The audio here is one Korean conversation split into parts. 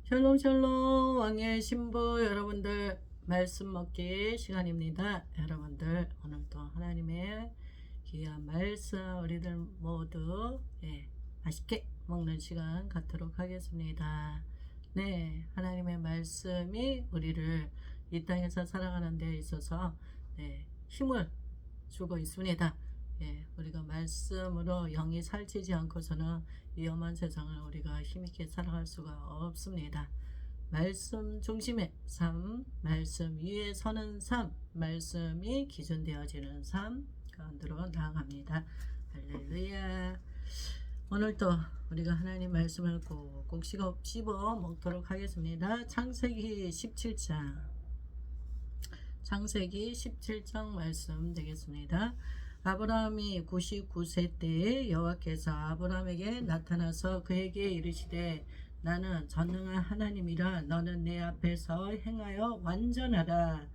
샬롬 샬롬 왕의 신부 여러분들 말씀 먹기 시간입니다. 여러분들 오늘도 하나님의 귀한 말씀 우리들 모두 맛있게 먹는 시간 갖도록 하겠습니다. 네, 하나님의 말씀이 우리를 이 땅에서 살아가는 데 있어서 힘을 주고 있습니다. 우리가 말씀으로 영이 살찌지 않고서는 위험한 세상을 우리가 힘있게 살아갈 수가 없습니다. 말씀 중심의 삶, 말씀 위에 서는 삶, 말씀이 기준되어지는 삶 가운데로 나아갑니다. 할렐루야. 오늘도 우리가 하나님 말씀을 꼭꼭 씹어 먹도록 하겠습니다. 창세기 17장 창세기 17장 말씀 되겠습니다. 아브라함이 99세 때에 여호와께서 아브라함에게 나타나서 그에게 이르시되 나는 전능한 하나님이라 너는 내 앞에서 행하여 완전하라.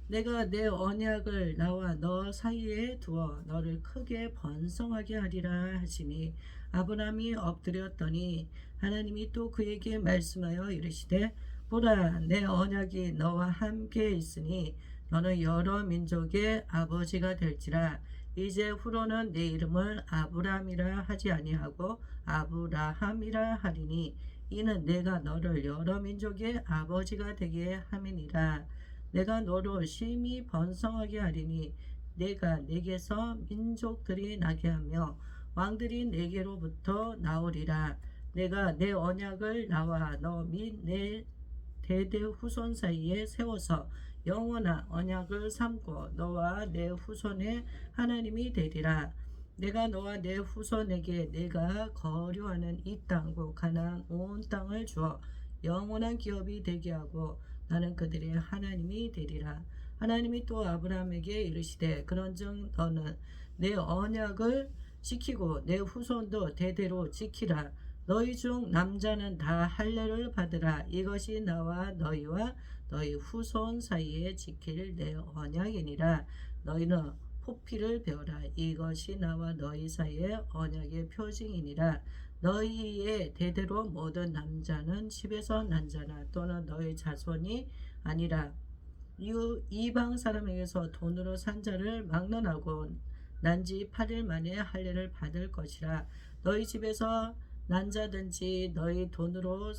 내가 내 언약을 나와 너 사이에 두어 너를 크게 번성하게 하리라 하시니 아브라함이 엎드렸더니 하나님이 또 그에게 말씀하여 이르시되 보라 내 언약이 너와 함께 있으니 너는 여러 민족의 아버지가 될지라. 이제 후로는 내 이름을 아브라함이라 하지 아니하고 아브라함이라 하리니 이는 내가 너를 여러 민족의 아버지가 되게 함이니라. 내가 너로 심히 번성하게 하리니 내가 내게서 민족들이 나게 하며 왕들이 내게로부터 나오리라. 내가 내 언약을 나와 너 및 내 대대 후손 사이에 세워서 영원한 언약을 삼고 너와 내 후손의 하나님이 되리라. 내가 너와 내 후손에게 내가 거류하는 이 땅과 가나안 온 땅을 주어 영원한 기업이 되게 하고 나는 그들의 하나님이 되리라. 하나님이 또 아브라함에게 이르시되 그런즉 너는 내 언약을 지키고 내 후손도 대대로 지키라. 너희 중 남자는 다 할례를 받으라. 이것이 나와 너희와 너희 후손 사이에 지킬 내 언약이니라. 너희는 포피를 베어라. 이것이 나와 너희 사이의 언약의 표징이니라. 너희의 대대로 모든 남자는 집에서 난 자나 또는 너희 자손이 아니라 이방 사람에게서 돈으로 산 자를 막론하고 난지 8일 만에 할례를 받을 것이라. 너희 집에서 난 자든지 너희 돈으로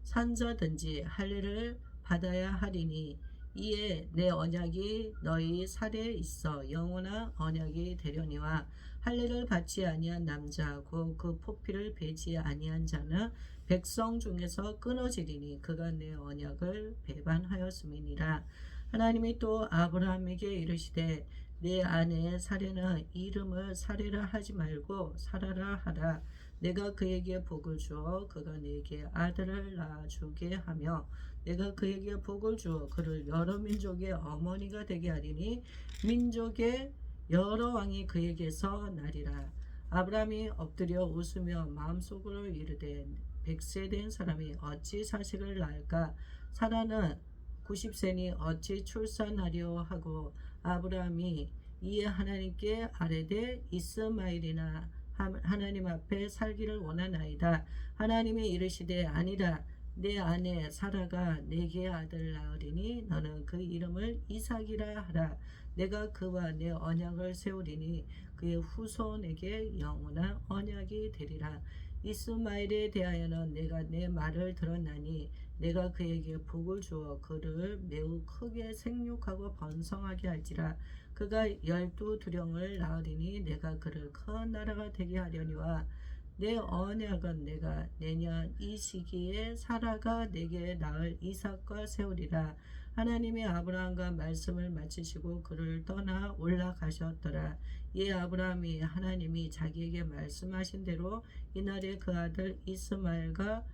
산 자든지 할례를 받아야 하리니 이에 내 언약이 너희 살에 있어 영원한 언약이 되려니와 할례를 받지 아니한 남자하고 그 포피를 베지 아니한 자는 백성 중에서 끊어지리니 그가 내 언약을 배반하였음이니라. 하나님이 또 아브라함에게 이르시되 내 아내의 사례는 이름을 사례라 하지 말고 사라라 하라. 내가 그에게 복을 주어 그가 내게 아들을 낳아주게 하며 내가 그에게 복을 주어 그를 여러 민족의 어머니가 되게 하리니 민족의 여러 왕이 그에게서 나리라. 아브라함이 엎드려 웃으며 마음속으로 이르되 100세 된 사람이 어찌 자식을 낳을까. 사라는 90세니 어찌 출산하려 하고 아브라함이 이에 하나님께 아뢰되 이스마엘이나 하나님 앞에 살기를 원하나이다. 하나님이 이르시되 아니라 내 아내 사라가 내게 아들 낳으리니 너는 그 이름을 이삭이라 하라. 내가 그와 내 언약을 세우리니 그의 후손에게 영원한 언약이 되리라. 이스마엘에 대하여는 내가 내 말을 들었나니 내가 그에게 복을 주어 그를 매우 크게 생육하고 번성하게 할지라. 그가 12두령을 낳으리니 내가 그를 큰 나라가 되게 하려니와 내 언약은 내가 내년 이 시기에 사라가 내게 낳을 이삭과 세우리라. 하나님이 아브라함과 말씀을 마치시고 그를 떠나 올라가셨더라. 이에 아브라함이 하나님이 자기에게 말씀하신 대로 이날에 그 아들 이스마엘과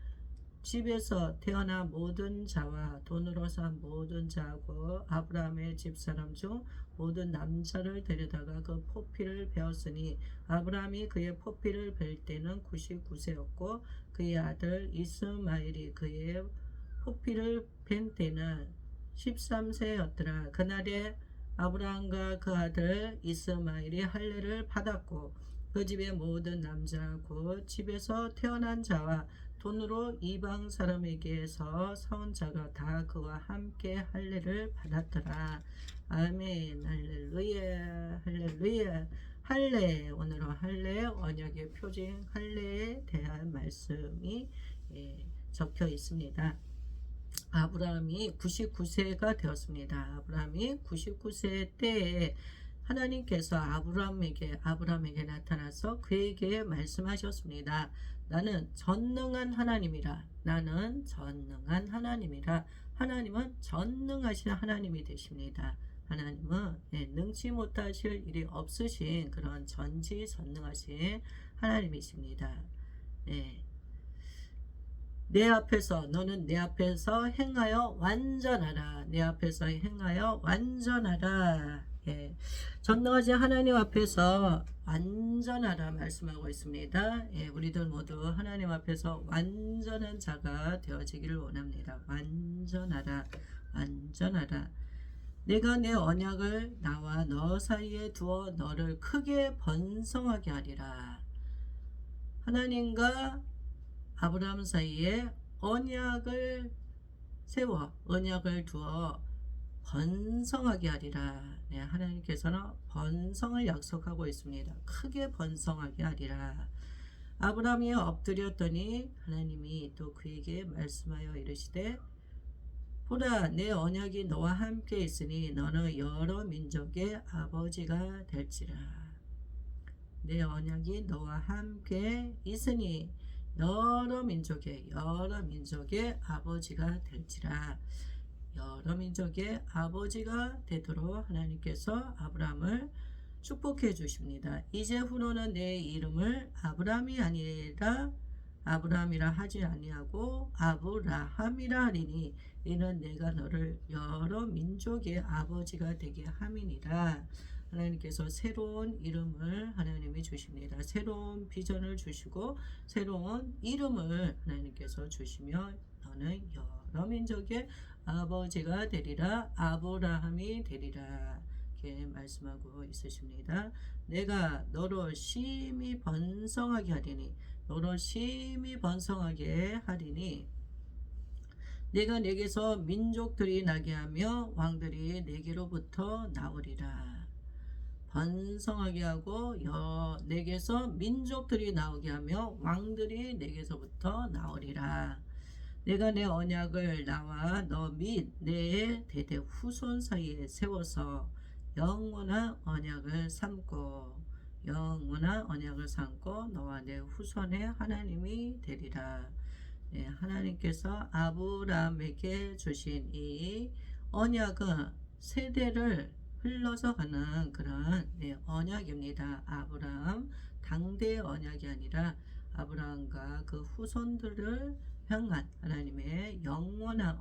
집에서 태어난 모든 자와 돈으로 산 모든 자하고 아브라함의 집사람 중 모든 남자를 데려다가 그 포피를 베었으니 아브라함이 그의 포피를 벨 때는 99세였고 그의 아들 이스마엘이 그의 포피를 벤 때는 13세였더라. 그날에 아브라함과 그 아들 이스마엘이 할례를 받았고 그 집의 모든 남자하고 집에서 태어난 자와 돈으로 이방 사람에게서 사온 자가 다 그와 함께 할례를 받았더라. 아멘. 할렐루야. 할렐루야. 할례, 오늘은 할례 언약의 표징 할례에 대한 말씀이 적혀 있습니다. 아브라함이 99세가 되었습니다. 아브라함이 99세 때에 하나님께서 아브라함에게 나타나서 그에게 말씀하셨습니다. 나는 전능한 하나님이라. 나는 전능한 하나님이라. 하나님은 전능하신 하나님이 되십니다. 하나님은 능치 못하실 일이 없으신 그런 전지전능하신 하나님이십니다. 너는 내 앞에서 행하여 완전하라. 내 앞에서 행하여 완전하라. 전능하신 하나님 앞에서 완전하라 말씀하고 있습니다. 우리들 모두 하나님 앞에서 완전한 자가 되어지기를 원합니다. 완전하라. 완전하라. 내가 내 언약을 나와 너 사이에 두어 너를 크게 번성하게 하리라. 하나님과 아브라함 사이에 언약을 세워 언약을 두어 번성하게 하리라. 하나님께서는 번성을 약속하고 있습니다. 크게 번성하게 하리라. 아브라함이 엎드렸더니 하나님이 또 그에게 말씀하여 이르시되 보라, 내 언약이 너와 함께 있으니 너는 여러 민족의 아버지가 될지라. 내 언약이 너와 함께 있으니 여러 민족의 아버지가 될지라. 여러 민족의 아버지가 되도록 하나님께서 아브라함을 축복해 주십니다. 이제후로는 내 이름을 아브라함이 아니라 아브라함이라 하지 아니하고 아브라함이라 하리니 이는 내가 너를 여러 민족의 아버지가 되게 함이니라. 하나님께서 새로운 이름을 하나님이 주십니다. 새로운 비전을 주시고 새로운 이름을 하나님께서 주시며 너는 여러 민족의 아버지가 되리라. 아브라함이 되리라. 이렇게 말씀하고 있으십니다. 내가 너로 심히 번성하게 하리니 너로 심히 번성하게 하리니 내가 내게서 민족들이 나게 하며 왕들이 내게로부터 나오리라. 번성하게 하고 내게서 민족들이 나오게 하며 왕들이 내게서부터 나오리라. 내가 내 언약을 나와 너 및 내 대대 후손 사이에 세워서 영원한 언약을 삼고 너와 내 후손의 하나님이 되리라. 하나님께서 아브라함에게 주신 이 언약은 세대를 흘러서 가는 그런 언약입니다. 아브라함 당대의 언약이 아니라 아브라함과 그 후손들을 향한 하나님의 영원한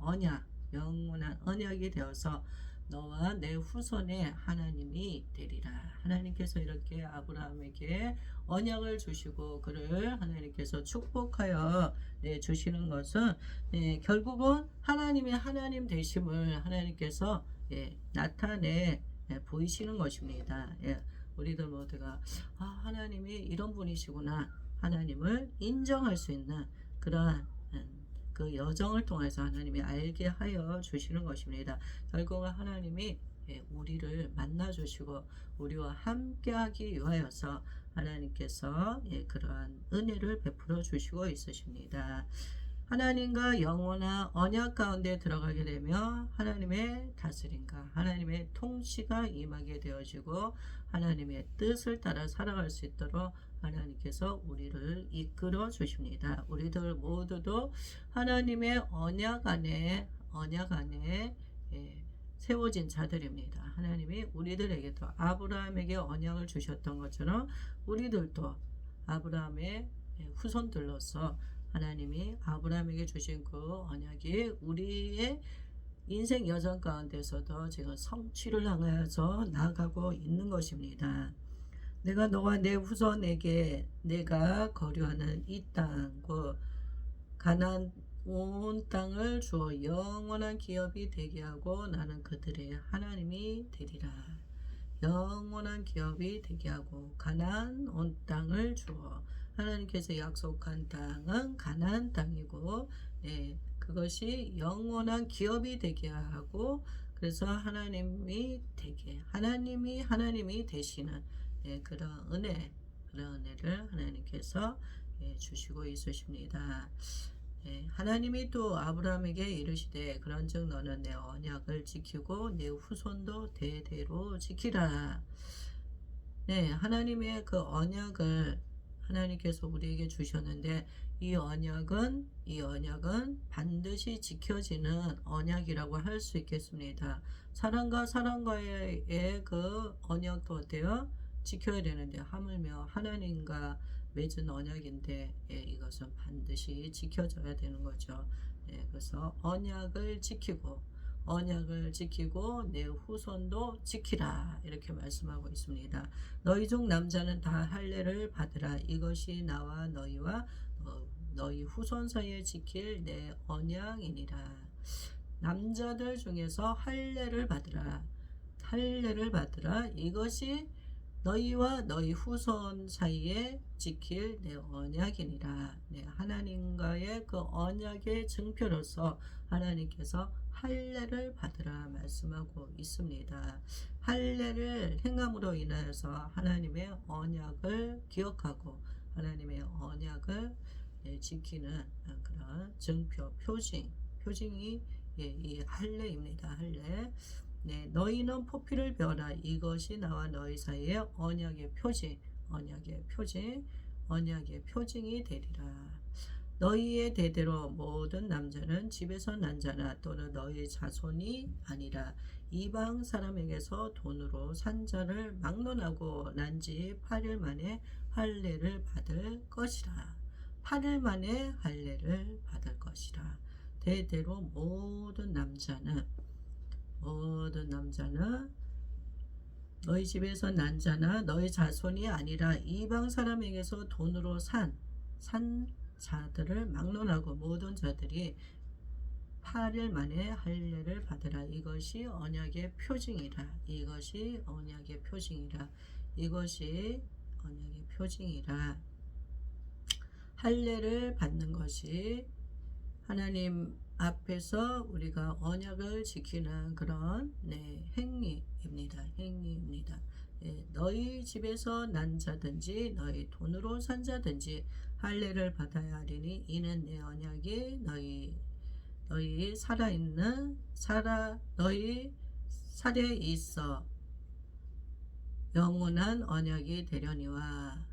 언약이 되어서 너와 내 후손의 하나님이 되리라. 하나님께서 이렇게 아브라함에게 언약을 주시고 그를 하나님께서 축복하여 주시는 것은 결국은 하나님의 하나님 되심을 하나님께서 나타내 보이시는 것입니다. 우리들 모두가 하나님이 이런 분이시구나 하나님을 인정할 수 있는 그러한 그 여정을 통해서 하나님이 알게 하여 주시는 것입니다. 결국은 하나님이 우리를 만나 주시고 우리와 함께 하기 위하여서 하나님께서 그러한 은혜를 베풀어 주시고 있으십니다. 하나님과 영원한 언약 가운데 들어가게 되면 하나님의 다스림과 하나님의 통치가 임하게 되어지고 하나님의 뜻을 따라 살아갈 수 있도록 하나님께서 우리를 이끌어 주십니다. 우리들 모두도 하나님의 언약 안에 세워진 자들입니다. 하나님이 우리들에게도 아브라함에게 언약을 주셨던 것처럼 우리들도 아브라함의 후손들로서 하나님이 아브라함에게 주신 그 언약이 우리의 인생 여정 가운데서도 지금 성취를 향하여서 나아가고 있는 것입니다. 내가 너와 내 후손에게 내가 거류하는 이 땅, 그 가나안 온 땅을 주어 영원한 기업이 되게 하고 나는 그들의 하나님이 되리라. 영원한 기업이 되게 하고 가나안 온 땅을 주어 하나님께서 약속한 땅은 가나안 땅이고, 그것이 영원한 기업이 되게 하고, 그래서 하나님이 되시는 그런 은혜를 하나님께서 주시고 있으십니다. 하나님이 또 아브라함에게 이르시되 그런즉 너는 내 언약을 지키고 내 후손도 대대로 지키라. 하나님의 그 언약을 하나님께서 우리에게 주셨는데 이 언약은 반드시 지켜지는 언약이라고 할 수 있겠습니다. 사람과 사람과의 그 언약도 어때요? 지켜야 되는데 하물며 하나님과 맺은 언약인데 이것은 반드시 지켜져야 되는 거죠. 그래서 언약을 지키고 내 후손도 지키라 이렇게 말씀하고 있습니다. 너희 중 남자는 다 할례를 받으라. 이것이 나와 너희와 너희 후손 사이에 지킬 내 언약이니라. 남자들 중에서 할례를 받으라. 이것이 너희와 너희 후손 사이에 지킬 내 언약이니라. 하나님과의 그 언약의 증표로서 하나님께서 할례를 받으라 말씀하고 있습니다. 할례를 행함으로 인하여서 하나님의 언약을 기억하고 하나님의 언약을 지키는 그런 증표, 표징이 이 할례입니다. 할례. 너희는 포피를 베어라. 이것이 나와 너희 사이에 언약의 표징이 되리라. 너희의 대대로 모든 남자는 집에서 난 자나 또는 너희 자손이 아니라 이방 사람에게서 돈으로 산 자를 막론하고 난 지 8일 만에 할례를 받을 것이라. 8일 만에 할례를 받을 것이라. 대대로 모든 남자는 너희 집에서 난 자나 너희 자손이 아니라 이방 사람에게서 돈으로 산 자들을 막론하고 모든 자들이 8일 만에 할례를 받으라. 이것이 언약의 표징이라. 할례를 받는 것이 하나님 앞에서 우리가 언약을 지키는 그런 행위입니다. 너희 집에서 난 자든지 너희 돈으로 산 자든지 할례를 받아야 하리니 이는 내 언약이 너희 살에 있어 영원한 언약이 되려니와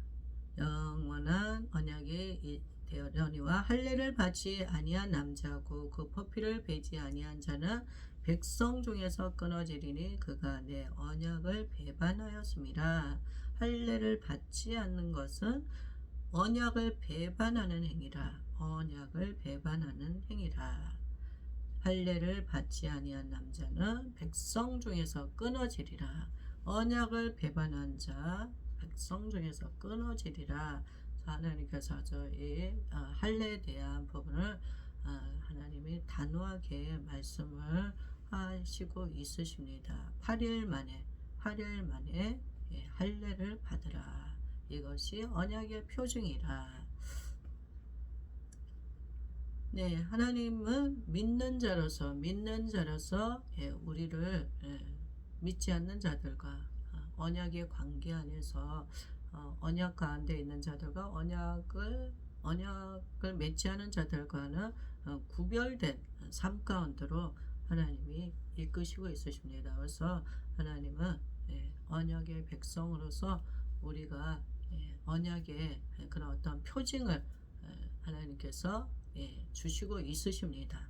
할례를 받지 아니한 남자고 그 포피를 베지 아니한 자는 백성 중에서 끊어지리니 그가 내 언약을 배반하였음이라. 할례를 받지 않는 것은 언약을 배반하는 행위라. 할례를 받지 아니한 남자는 백성 중에서 끊어지리라. 언약을 배반한 자 백성 중에서 끊어지리라. 하나님께서 이 할례에 대한 부분을 하나님이 단호하게 말씀을 하시고 있으십니다. 8일 만에 할례를 받으라. 이것이 언약의 표징이라. 하나님은 믿는 자로서 우리를 믿지 않는 자들과 언약의 관계 안에서 언약 가운데 있는 자들과 언약을 맺지 않은 자들과는 구별된 삶 가운데로 하나님이 이끄시고 있으십니다. 그래서 하나님은 언약의 백성으로서 우리가 언약의 그런 어떤 표징을 하나님께서 주시고 있으십니다.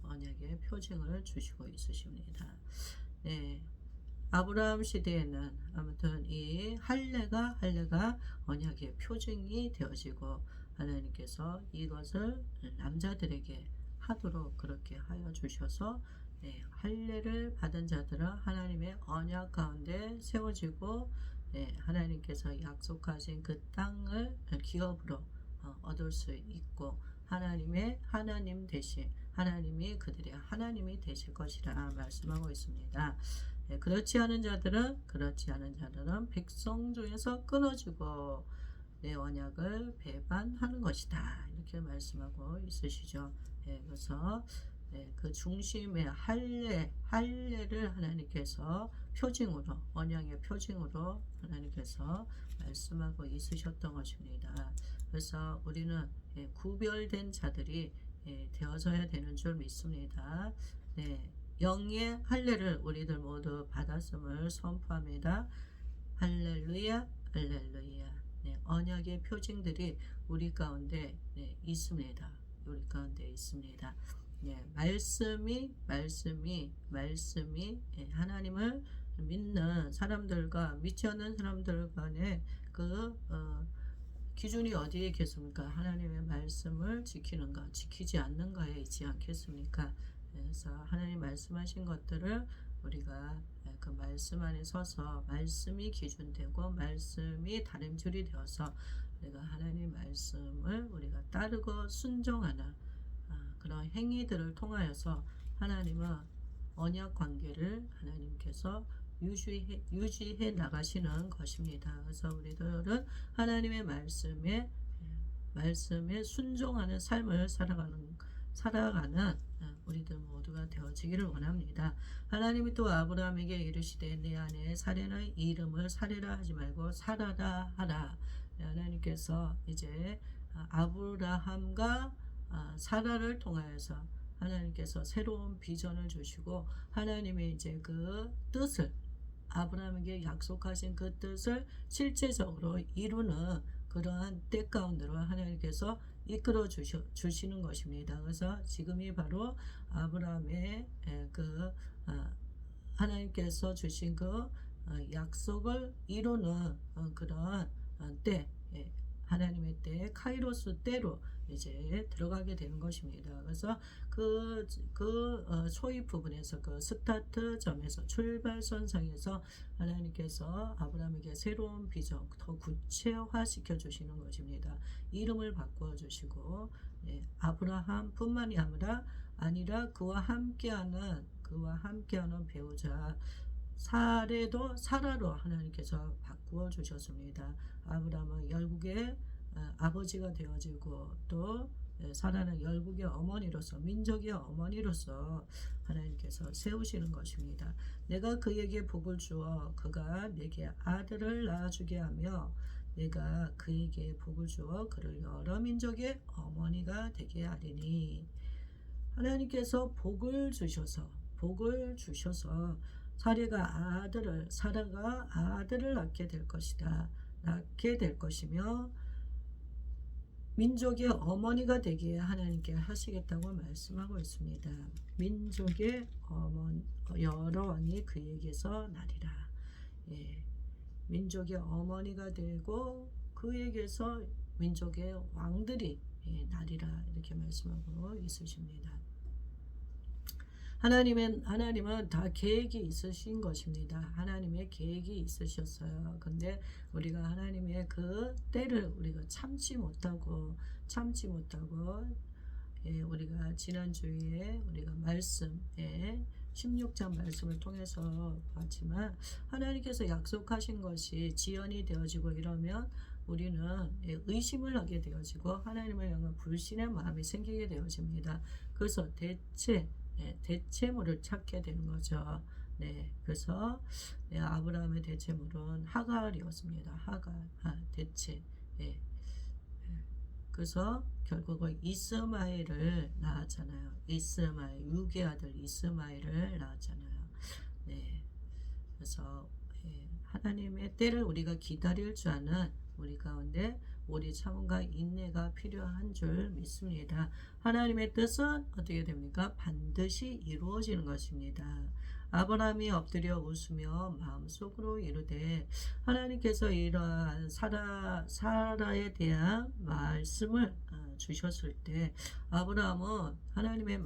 언약의 표징을 주시고 있으십니다. 아브라함 시대에는 아무튼 이 할례가 언약의 표징이 되어지고 하나님께서 이것을 남자들에게 하도록 그렇게 하여 주셔서 할례를 받은 자들은 하나님의 언약 가운데 세워지고 하나님께서 약속하신 그 땅을 기업으로 얻을 수 있고 하나님 대신 하나님이 그들의 하나님이 되실 것이라 말씀하고 있습니다. 그렇지 않은 자들은 백성 중에서 끊어지고 내 언약을 배반하는 것이다. 이렇게 말씀하고 있으시죠. 그래서 그 중심의 할례를 하나님께서 표징으로, 언약의 표징으로 하나님께서 말씀하고 있으셨던 것입니다. 그래서 우리는 구별된 자들이 되어져야 되는 줄 믿습니다. 영의 할례를 우리들 모두 받았음을 선포합니다. 할렐루야, 할렐루야. 언약의 표징들이 우리 가운데 있습니다. 우리 가운데 있습니다. 말씀이 하나님을 믿는 사람들과 믿지 않는 사람들 간의 그 기준이 어디에 있겠습니까? 하나님의 말씀을 지키는가, 지키지 않는가에 있지 않겠습니까? 그래서 하나님 말씀하신 것들을 우리가 그 말씀 안에 서서 말씀이 기준되고 말씀이 다림줄이 되어서 우리가 하나님 말씀을 우리가 따르고 순종하는 그런 행위들을 통하여서 하나님은 언약 관계를 하나님께서 유지해 나가시는 것입니다. 그래서 우리들은 하나님의 말씀에 순종하는 삶을 살아가는 우리들 모두가 되어지기를 원합니다. 하나님이 또 아브라함에게 이르시되 내 안에 사례의 이름을 사례라 하지 말고 사라라 하라. 하나님께서 이제 아브라함과 사라를 통하여서 하나님께서 새로운 비전을 주시고 하나님의 이제 그 뜻을 아브라함에게 약속하신 그 뜻을 실제적으로 이루는 그러한 때 가운데로 하나님께서 이끌어 주시는 것입니다. 그래서 지금이 바로 아브라함의 그 하나님께서 주신 그 약속을 이루는 그러한 때, 하나님의 때, 카이로스 때로 이제 들어가게 되는 것입니다. 그래서 그 초입 부분에서 그 스타트 점에서 출발선상에서 하나님께서 아브라함에게 새로운 비전 더 구체화시켜 주시는 것입니다. 이름을 바꾸어 주시고 아브라함뿐만이 아니라 그와 함께하는 배우자 사례도 사라로 하나님께서 바꾸어 주셨습니다. 아브라함은 열국의 아버지가 되어지고 또 사라는 열국의 어머니로서 민족의 어머니로서 하나님께서 세우시는 것입니다. 내가 그에게 복을 주어 그가 내게 아들을 낳아주게 하며 내가 그에게 복을 주어 그를 여러 민족의 어머니가 되게 하리니. 하나님께서 복을 주셔서 사라가 아들을 낳게 될 것이며 민족의 어머니가 되기에 하나님께 하시겠다고 말씀하고 있습니다. 민족의 여러 왕이 그에게서 나리라. 민족의 어머니가 되고 그에게서 민족의 왕들이 나리라. 이렇게 말씀하고 있으십니다. 하나님은 다 계획이 있으신 것입니다. 하나님의 계획이 있으셨어요. 근데 우리가 하나님의 그 때를 우리가 참지 못하고 우리가 지난주에 우리가 말씀에 16장 말씀을 통해서 봤지만 하나님께서 약속하신 것이 지연이 되어지고 이러면 우리는 의심을 하게 되어지고 하나님을 향한 불신의 마음이 생기게 되어집니다. 그래서 대체물을 찾게 되는 거죠. 그래서 아브라함의 대체물은 하갈이었습니다. 대체. 그래서 결국은 이스마엘을 낳았잖아요. 육의 아들 이스마엘을 낳았잖아요. 그래서 하나님의 때를 우리가 기다릴 줄 아는 우리 가운데 오래 참음과 인내가 필요한 줄 믿습니다. 하나님의 뜻은 어떻게 됩니까? 반드시 이루어지는 것입니다. 아브라함이 엎드려 웃으며 마음속으로 이르되 말씀께서 이러한 사라에 대한 말씀을 주셨을 때 아브라함은 하나님의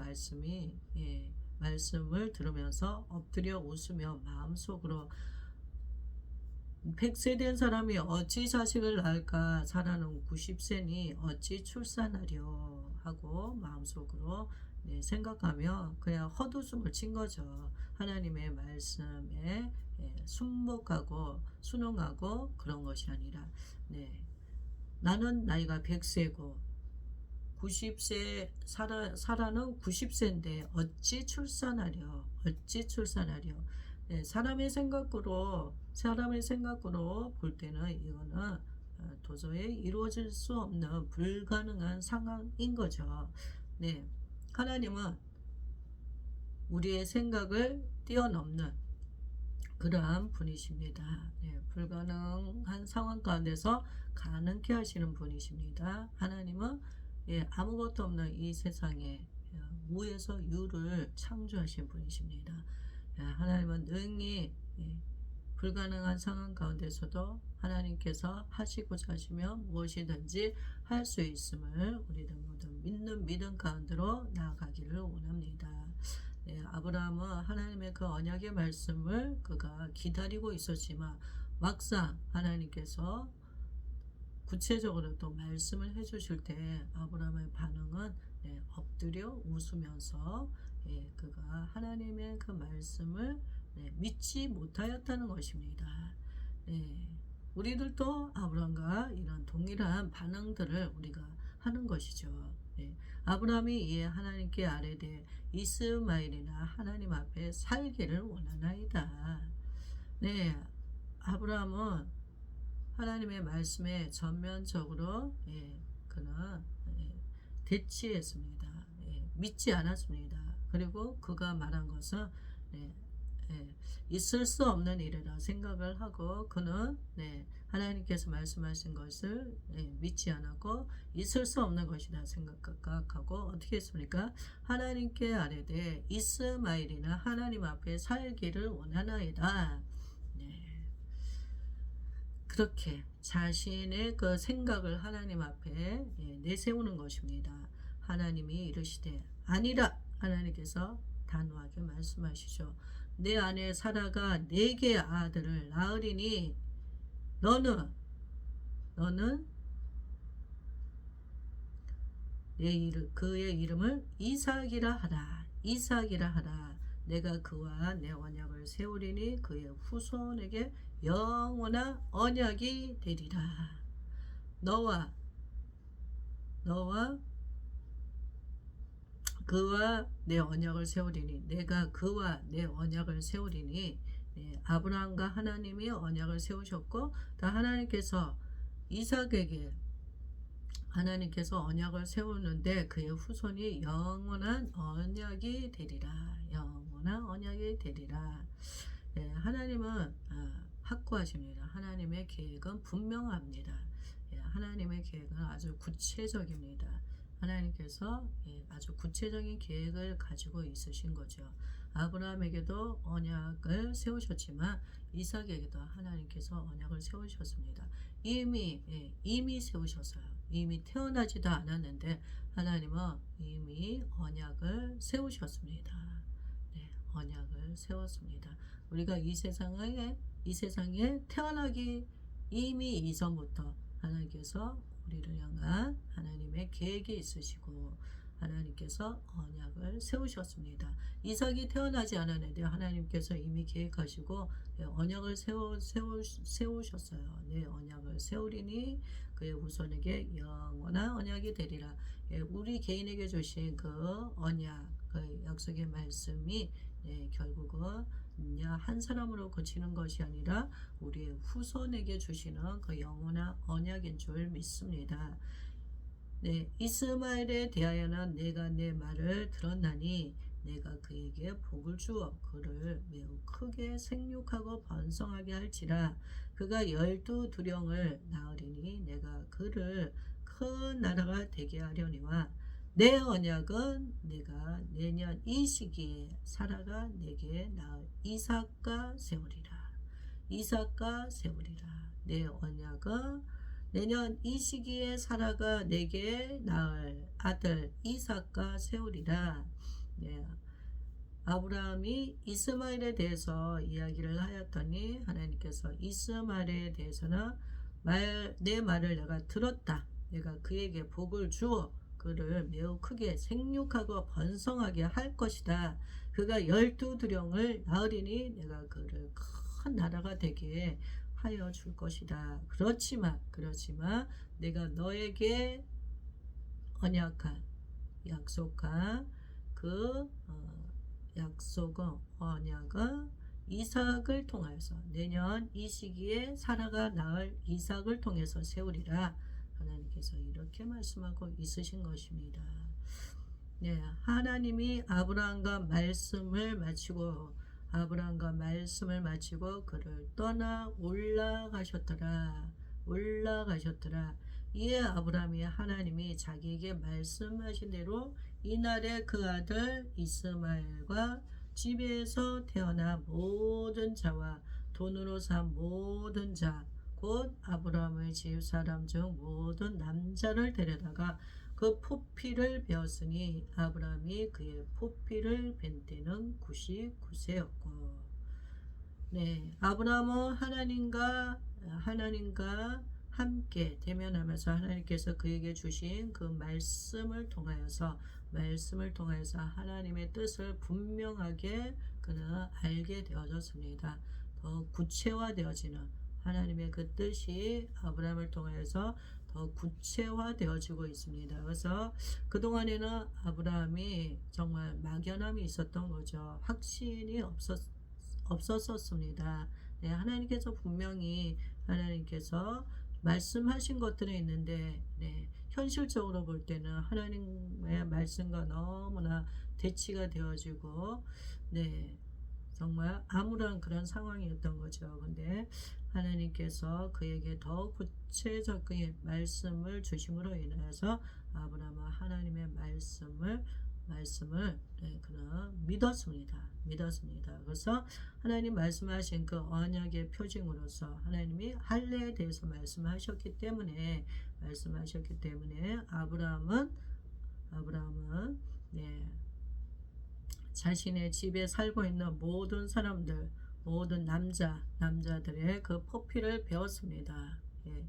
말씀을 들으면서 엎드려 웃으며 마음속으로 100세 된 사람이 어찌 자식을 낳을까? 사라는 90세니 어찌 출산하려 하고 마음속으로 생각하며 그냥 헛웃음을 친 거죠. 하나님의 말씀에 순복하고 순응하고 그런 것이 아니라 나는 나이가 100세고 90세 사라는 90세인데 어찌 출산하려 어찌 출산하려. 네, 사람의 생각으로 볼 때는 이거는 도저히 이루어질 수 없는 불가능한 상황인 거죠. 네, 하나님은 우리의 생각을 뛰어넘는 그러한 분이십니다. 네, 불가능한 상황 가운데서 가능케 하시는 분이십니다. 하나님은 아무것도 없는 이 세상에 무에서 유를 창조하신 분이십니다. 하나님은 능히 불가능한 상황 가운데서도 하나님께서 하시고자 하시면 무엇이든지 할 수 있음을 우리들 모두 믿는 믿음 가운데로 나아가기를 원합니다. 아브라함은 하나님의 그 언약의 말씀을 그가 기다리고 있었지만 막상 하나님께서 구체적으로 또 말씀을 해주실 때 아브라함의 반응은 엎드려 웃으면서 그가 하나님의 그 말씀을 믿지 못하였다는 것입니다. 우리들도 아브라함과 이런 동일한 반응들을 우리가 하는 것이죠. 아브라함이 이에 하나님께 아뢰되 이스마엘이나 하나님 앞에 살기를 원하나이다. 아브라함은 하나님의 말씀에 전면적으로 그는 대치했습니다. 믿지 않았습니다. 그리고 그가 말한 것은 있을 수 없는 일이라 생각을 하고 그는 하나님께서 말씀하신 것을 믿지 않았고 있을 수 없는 것이다 생각하고 어떻게 했습니까? 하나님께 아뢰되 이스마엘이나 하나님 앞에 살기를 원하나이다. 그렇게 자신의 그 생각을 하나님 앞에 내세우는 것입니다. 하나님이 이르시되 아니라 하나님께서 단호하게 말씀하시죠. 내 아내 사라가 4개의 아들을 낳으리니 너는 그의 이름을 이삭이라 하라. 이삭이라 하라. 내가 그와 내 언약을 세우리니 그의 후손에게 영원한 언약이 되리라. 너와 그와 내 언약을 세우리니 내가 그와 내 언약을 세우리니 아브라함과 하나님이 언약을 세우셨고 또 하나님께서 이삭에게 하나님께서 언약을 세우는데 그의 후손이 영원한 언약이 되리라. 영원한 언약이 되리라. 하나님은 확고하십니다. 하나님의 계획은 분명합니다. 하나님의 계획은 아주 구체적입니다. 하나님께서 아주 구체적인 계획을 가지고 있으신 거죠. 아브라함에게도 언약을 세우셨지만 이삭에게도 하나님께서 언약을 세우셨습니다. 이미 세우셨어요. 이미 태어나지도 않았는데 하나님은 이미 언약을 세우셨습니다. 언약을 세웠습니다. 우리가 이 세상에 태어나기 이미 이전부터 하나님께서 우리를 향한 하나님의 계획이 있으시고 하나님께서 언약을 세우셨습니다. 이삭이 태어나지 않았는데 하나님께서 이미 계획하시고 언약을 세우셨어요. 언약을 세우리니 그의 후손에게 영원한 언약이 되리라. 우리 개인에게 주신 그 언약, 그 약속의 말씀이 결국은 한 사람으로 그치는 것이 아니라 우리의 후손에게 주시는 그 영원한 언약인 줄 믿습니다. 이스마엘에 대하여는 내가 내 말을 들었나니 내가 그에게 복을 주어 그를 매우 크게 생육하고 번성하게 할지라. 그가 12두령을 낳으리니 내가 그를 큰 나라가 되게 하려니와 내 언약은 내가 내년 이 시기에 사라가 내게 낳을 이삭과 세우리라. 이삭과 세우리라. 내 언약은 내년 이 시기에 사라가 내게 낳을 아들 이삭과 세우리라. 아브라함이 이스마엘에 대해서 이야기를 하였더니 하나님께서 이스마엘에 대해서는 내 말을 내가 들었다. 내가 그에게 복을 주어 그를 매우 크게 생육하고 번성하게 할 것이다. 그가 12두령을 낳으리니 내가 그를 큰 나라가 되게 하여 줄 것이다. 그렇지만 내가 너에게 언약한 약속한 그 약속은 언약은 이삭을 통해서 내년 이 시기에 사라가 낳을 이삭을 통해서 세우리라. 하나님께서 이렇게 말씀하고 있으신 것입니다. 네, 하나님이 아브라함과 말씀을 마치고 그를 떠나 올라가셨더라. 이에 아브라함이 하나님이 자기에게 말씀하신 대로 이날에 그 아들 이스마엘과 집에서 태어난 모든 자와 돈으로 산 모든 자 곧 아브라함의 집 사람 중 모든 남자를 데려다가 그 포피를 베었으니 아브라함이 그의 포피를 벤 때는 99세였고. 네, 아브라함은 하나님과 함께 대면하면서 하나님께서 그에게 주신 그 말씀을 통하여서 하나님의 뜻을 분명하게 그는 알게 되어졌습니다. 더 구체화되어지는 하나님의 그 뜻이 아브라함을 통해서 더 구체화되어지고 있습니다. 그래서 그동안에는 아브라함이 정말 막연함이 있었던 거죠. 확신이 없었습니다. 네, 하나님께서 분명히 말씀하신 것들은 있는데, 네, 현실적으로 볼 때는 하나님의 말씀과 너무나 대치가 되어지고, 네, 정말 암울한 그런 상황이었던 거죠. 근데 하나님께서 그에게 더 구체적인 말씀을 주심으로 인해서 아브라함은 하나님의 말씀을 네, 그는 믿었습니다. 그래서 하나님 말씀하신 그 언약의 표징으로서 하나님이 할례에 대해서 말씀하셨기 때문에 아브라함은 네, 자신의 집에 살고 있는 모든 사람들, 모든 남자들의 그 포피를 베었습니다. 예.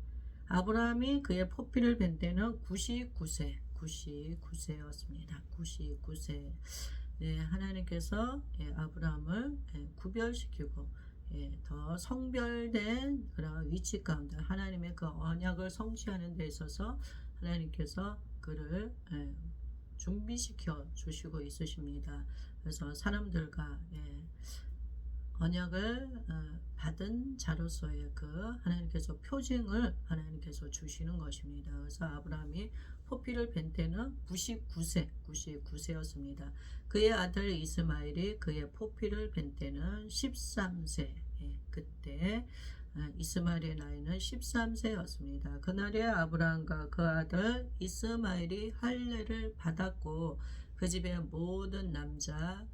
아브라함이 그의 포피를 벤 때는 99세였습니다. 99세. 네, 하나님께서 아브라함을 구별시키고 더 성별된 그런 위치 가운데 하나님의 그 언약을 성취하는 데 있어서 하나님께서 그를 준비시켜 주시고 있으십니다. 그래서 사람들과 언약을 받은 자로서의 그 하나님께서 표징을 하나님께서 주시는 것입니다. 그래서 아브라함이 포피를 벤 때는 99세였습니다. 그의 아들 이스마엘이 그의 포피를 벤 때는 13세. 그때 이스마엘의 나이는 13세였습니다. 그날에 아브라함과 그 아들 이스마엘이 할례를 받았고 그 집의 모든 남자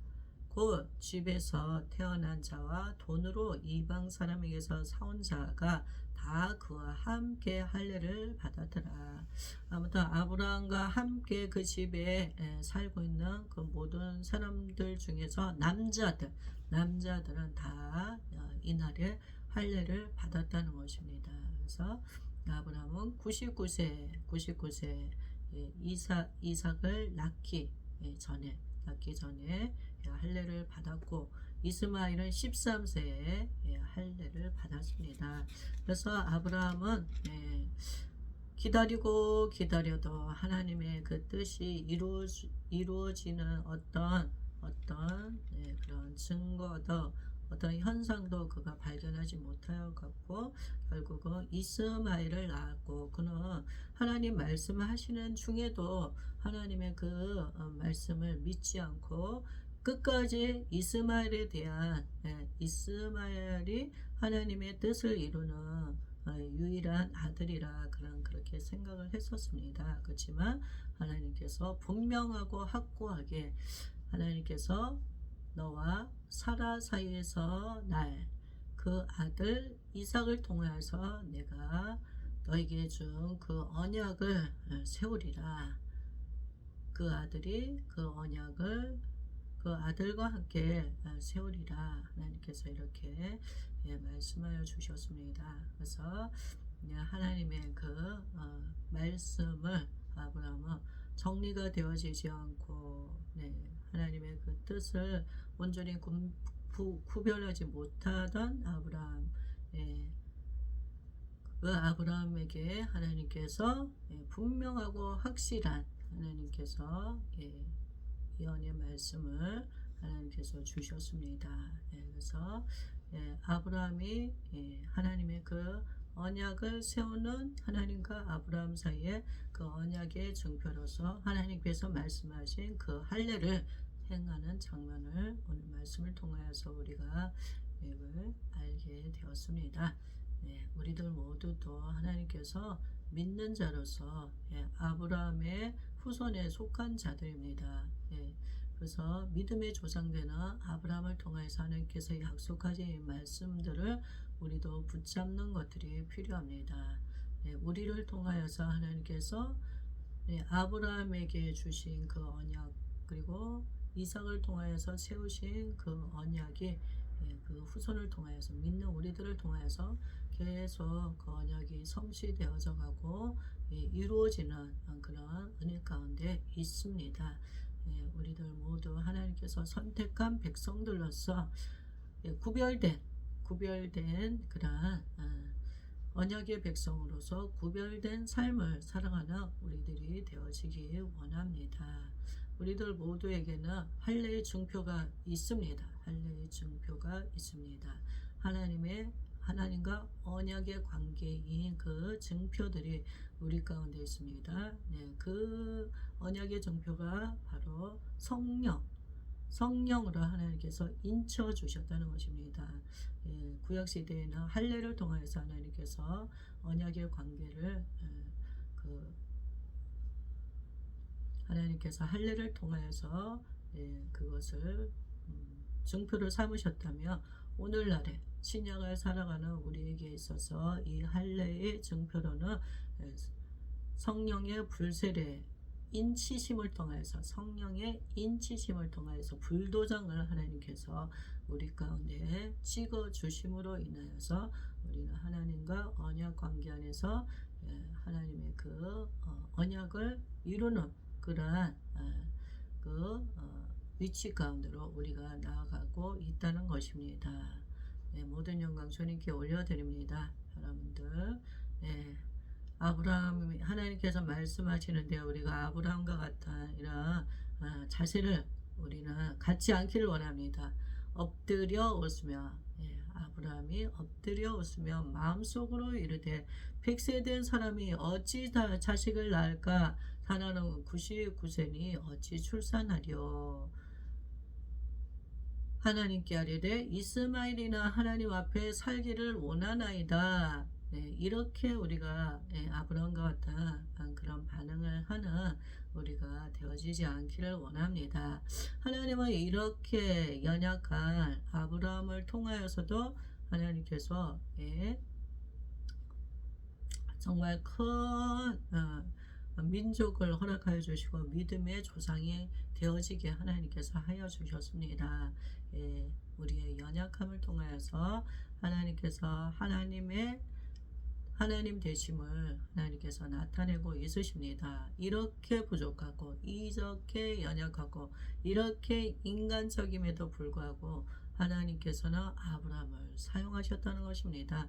곧 집에서 태어난 자와 돈으로 이방 사람에게서 사온 자가 다 그와 함께 할례를 받았더라. 아무튼 아브라함과 함께 그 집에 살고 있는 그 모든 사람들 중에서 남자들은 다 이날에 할례를 받았다는 것입니다. 그래서 아브라함은 99세 이삭을 낳기 전에 할례를 받았고 이스마엘은 13세에 할례를 받았습니다. 그래서 아브라함은 기다려도 하나님의 그 뜻이 이루어지는 어떤 그런 증거도 어떤 현상도 그가 발견하지 못하여 갖고 결국은 이스마엘을 낳았고 그는 하나님 말씀하시는 중에도 하나님의 그 말씀을 믿지 않고 끝까지 이스마엘이 하나님의 뜻을 이루는 유일한 아들이라 그렇게 생각을 했었습니다. 그렇지만 하나님께서 분명하고 확고하게 하나님께서 너와 사라 사이에서 날 그 아들 이삭을 통해서 내가 너에게 준 그 언약을 세우리라. 그 아들이 그 언약을 그 아들과 함께 세우리라. 하나님께서 이렇게 말씀하여 주셨습니다. 그래서 하나님의 그 말씀을 아브라함은 정리가 되어지지 않고 하나님의 그 뜻을 온전히 구별하지 못하던 아브라함 그 아브라함에게 하나님께서 분명하고 확실한 하나님께서 예언의 말씀을 하나님께서 주셨습니다. 그래서 아브라함이 하나님의 그 언약을 세우는 하나님과 아브라함 사이에 그 언약의 증표로서 하나님께서 말씀하신 그 할례를 행하는 장면을 오늘 말씀을 통하여서 우리가 알게 되었습니다. 우리들 모두 또 하나님께서 믿는 자로서 아브라함의 후손에 속한 자들입니다. 그래서 믿음의 조상되는 아브라함을 통해서 하나님께서 약속하신 말씀들을 우리도 붙잡는 것들이 필요합니다. 우리를 통하여서 하나님께서 아브라함에게 주신 그 언약, 그리고 이삭을 통하여서 세우신 그 언약이 그 후손을 통하여서 믿는 우리들을 통하여서 계속 그 언약이 성취되어져 가고 이루어지는 그런 은혜 가운데 있습니다. 우리들 모두 하나님께서 선택한 백성들로서 구별된 그러한 언약의 백성으로서 구별된 삶을 살아가는 우리들이 되어지기 원합니다. 우리들 모두에게는 할례의 증표가 있습니다. 할례의 증표가 있습니다. 하나님과 언약의 관계인 그 증표들이 우리 가운데 있습니다. 그 언약의 증표가 바로 성령으로 하나님께서 인쳐 주셨다는 것입니다. 구약시대에는 할례를 통해서 하나님께서 언약의 관계를 하나님께서 할례를 통하여서 그것을 증표를 삼으셨다며 오늘날에 신약을 살아가는 우리에게 있어서 이 할례의 증표로는 성령의 불세례 인치심을 통하여서 성령의 인치심을 통하여서 불도장을 하나님께서 우리 가운데 찍어 주심으로 인하여서 우리는 하나님과 언약 관계 안에서 하나님의 그 언약을 이루는 그러한 위치 가운데로 우리가 나아가고 있다는 것입니다. 모든 영광 주님께 올려드립니다. 여러분들 아브라함 하나님께서 말씀하시는데 우리가 아브라함과 같은 이런 자세를 우리는 갖지 않기를 원합니다. 엎드려 웃으며 아브라함이 엎드려 웃으며 마음속으로 이르되 100세 된 사람이 어찌 자식을 낳을까? 사나는 99세니 어찌 출산하려? 하나님께 아뢰되 이스마엘이나 하나님 앞에 살기를 원하나이다. 이렇게 우리가 아브라함과 같은 그런 반응을 하는 우리가 되어지지 않기를 원합니다. 하나님은 이렇게 연약한 아브라함을 통하여서도 하나님께서 정말 큰 민족을 허락하여 주시고 믿음의 조상이 되어지게 하나님께서 하여 주셨습니다. 우리의 연약함을 통하여서 하나님께서 하나님 되심을 하나님께서 나타내고 있으십니다. 이렇게 부족하고 이렇게 연약하고 이렇게 인간적임에도 불구하고 하나님께서는 아브라함을 사용하셨다는 것입니다.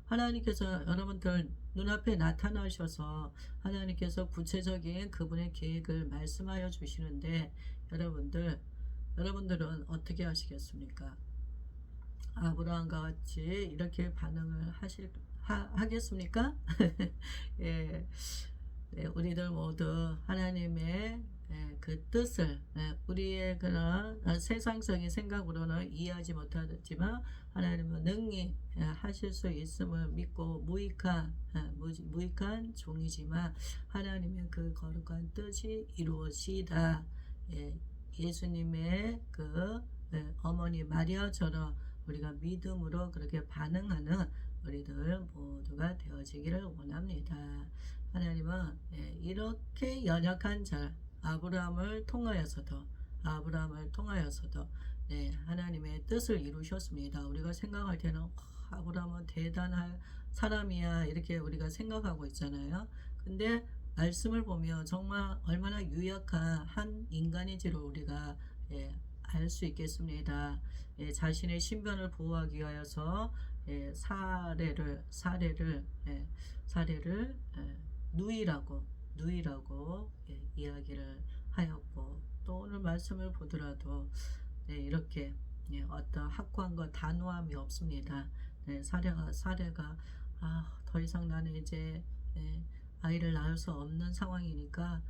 하나님께서 여러분들 눈앞에 나타나셔서 하나님께서 구체적인 그분의 계획을 말씀하여 주시는데 여러분들은 어떻게 하시겠습니까? 아브라함과 같이 이렇게 반응을 하겠습니까? 우리들 모두 하나님의 그 뜻을 우리의 그런 세상적인 생각으로는 이해하지 못하지만 하나님은 능히 하실 수 있음을 믿고 무익한 종이지만 하나님의 그 거룩한 뜻이 이루어지다. 예수님의 그 어머니 마리아처럼 우리가 믿음으로 그렇게 반응하는 우리들 모두가 되어지기를 원합니다. 하나님은 이렇게 연약한 자 아브라함을 통하여서도 하나님의 뜻을 이루셨습니다. 우리가 생각할 때는 아브라함은 대단한 사람이야 이렇게 우리가 생각하고 있잖아요. 근데 말씀을 보면 정말 얼마나 유약한 한 인간인지를 우리가 알 수 있겠습니다. 자신의 신변을 보호하기 위하여서 사례를 누이라고 이야기를 하였고, 또 오늘 말씀을 보더라도 이렇게 어떤 확고한과 단호함이 없습니다. 사례가 더 이상 나는 이제 아이를 낳을 수 없는 상황이니까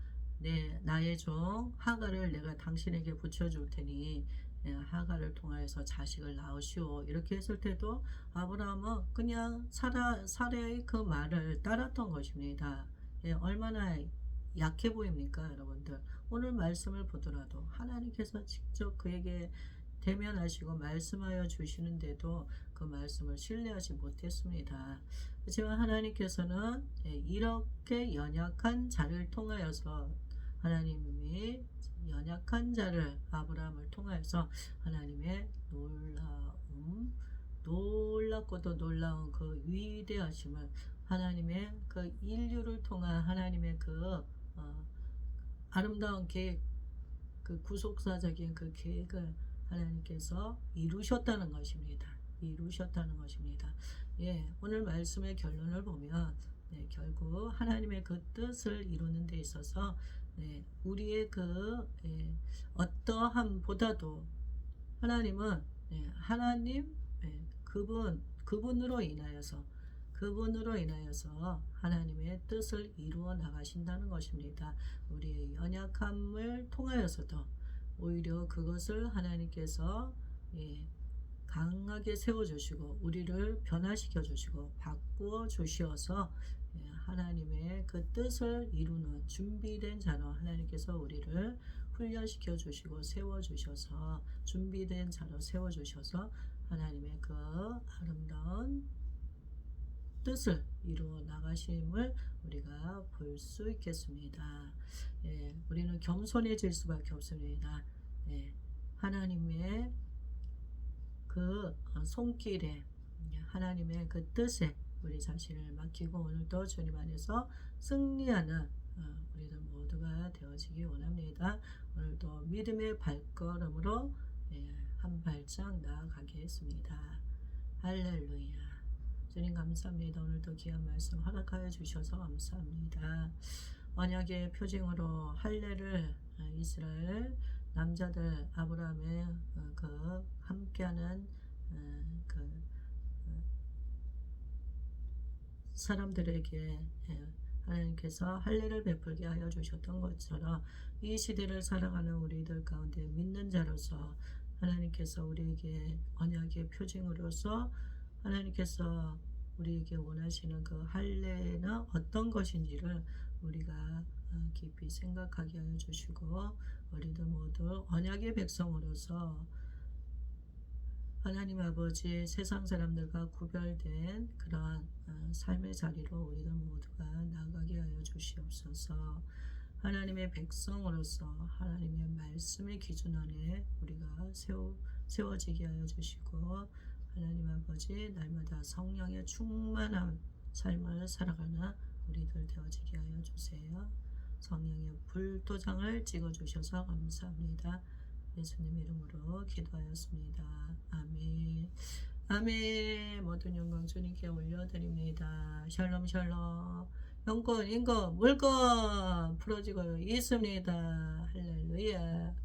나의 종 하갈을 내가 당신에게 붙여줄 테니 하갈을 통하여서 자식을 낳으시오. 이렇게 했을 때도 아브라함은 그냥 사례의 그 말을 따랐던 것입니다. 얼마나 약해 보입니까, 여러분들? 오늘 말씀을 보더라도 하나님께서 직접 그에게 대면하시고 말씀하여 주시는데도 그 말씀을 신뢰하지 못했습니다. 하지만 하나님께서는 이렇게 연약한 자를 통하여서 하나님이 연약한 자를 아브라함을 통하여서 하나님의 놀랍고도 놀라운 그 위대하심을 하나님의 그 인류를 통한 하나님의 그 아름다운 계획, 그 구속사적인 그 계획을 하나님께서 이루셨다는 것입니다. 오늘 말씀의 결론을 보면 결국 하나님의 그 뜻을 이루는 데 있어서 우리의 그 어떠함보다도 하나님은 하나님 그분으로 인하여서 하나님의 뜻을 이루어 나가신다는 것입니다. 우리의 연약함을 통하여서도 오히려 그것을 하나님께서 강하게 세워주시고 우리를 변화시켜 주시고 바꾸어 주시어서 하나님의 그 뜻을 이루는 준비된 자로 하나님께서 우리를 훈련시켜 주시고 세워주셔서 준비된 자로 세워주셔서 하나님의 그 아름다운 뜻을 이루어 나가심을 우리가 볼 수 있겠습니다. 우리는 겸손해질 수밖에 없습니다. 하나님의 그 손길에 하나님의 그 뜻에 우리 자신을 맡기고 오늘도 주님 안에서 승리하는 우리들 모두가 되어지기 원합니다. 오늘도 믿음의 발걸음으로 한 발짝 나아가겠습니다. 할렐루야. 주님 감사합니다. 오늘도 귀한 말씀 허락하여 주셔서 감사합니다. 언약의 표징으로 할례를 이스라엘 남자들 아브라함의 그 함께하는 그 사람들에게 하나님께서 할례를 베풀게 하여 주셨던 것처럼 이 시대를 살아가는 우리들 가운데 믿는 자로서 하나님께서 우리에게 언약의 표징으로서 하나님께서 우리에게 원하시는 그 할례는 어떤 것인지를 우리가 깊이 생각하게 하여 주시고 우리들 모두 언약의 백성으로서 하나님 아버지 세상 사람들과 구별된 그러한 삶의 자리로 우리들 모두가 나가게 하여 주시옵소서. 하나님의 백성으로서 하나님의 말씀의 기준 안에 우리가 세워지게 하여 주시고 하나님 아버지 날마다 성령의 충만한 삶을 살아가는 우리들 되어지게 하여 주세요. 성령의 불도장을 찍어주셔서 감사합니다. 예수님 이름으로 기도하였습니다. 아멘. 아멘. 모든 영광 주님께 올려드립니다. 샬롬 샬롬. 영권, 인권, 물권 풀어지고 있습니다. 할렐루야.